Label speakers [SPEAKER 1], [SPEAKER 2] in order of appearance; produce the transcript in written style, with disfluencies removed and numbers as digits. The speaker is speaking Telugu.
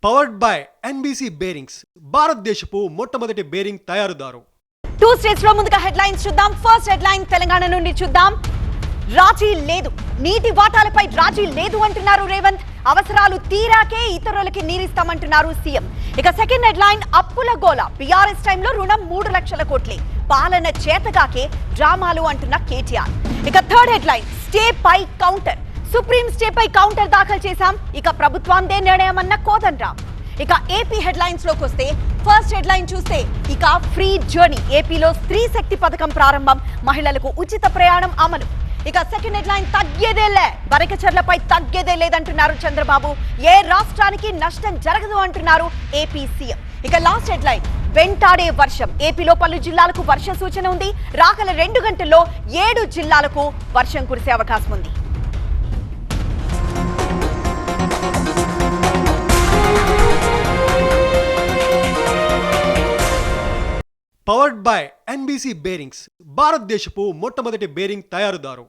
[SPEAKER 1] పవర్డ్ బై ఎన్బీసీ బేరింగ్స్, భారతదేశపు మొట్టమొదటి బేరింగ్ తయారుదారు.
[SPEAKER 2] 2 స్టేట్స్ లో ముందుగా హెడ్లైన్స్ చూద్దాం. ఫస్ట్ హెడ్లైన్ తెలంగాణ నుండి చూద్దాం. రాజీ లేదు, నీటి వాటాలపై రాజీ లేదు అంటున్నారు రేవంత్. అవసరాలు తీరాకే ఇతరులకి నీరిస్తామంటున్నారు సీఎం. ఇక సెకండ్ హెడ్లైన్ అప్పుల గోల, బీఆర్ఎస్ టైంలో రుణం 3 లక్షల కోట్లే, పాలన చేతగాకే డ్రామాలు అంటున్న కేటీఆర్. ఇక థర్డ్ హెడ్లైన్ స్టే పై కౌంటర్, సుప్రీం స్టే పై కౌంటర్ దాఖలు చేశాం, ఇక ప్రభుత్వాందే నిర్ణయం అన్న కోదండరాం. ఇక ఏపీ హెడ్లైన్స్ లోకి వస్తే ఫస్ట్ హెడ్లైన్ చూస్తే ఇక ఫ్రీ జర్నీ, ఏపీలో స్త్రీ శక్తి పథకం ప్రారంభం, మహిళలకు ఉచిత ప్రయాణం అమలు. ఇక సెకండ్ హెడ్లైన్ తగ్గేదేలే, బరకచర్లపై తగ్గేదే లేదంటున్నారు చంద్రబాబు. ఏ రాష్ట్రానికి నష్టం జరగదు అంటున్నారు ఏపీ సీఎం. ఇక లాస్ట్ హెడ్లైన్ వెంటాడే వర్షం, ఏపీలో పలు జిల్లాలకు వర్ష సూచన ఉంది. రాగల 2 గంటల్లో 7 జిల్లాలకు వర్షం కురిసే అవకాశం ఉంది.
[SPEAKER 1] పవర్డ్ బై ఎన్బీసీ బేరింగ్స్, భారతదేశపు మొట్టమొదటి బేరింగ్ తయారుదారు.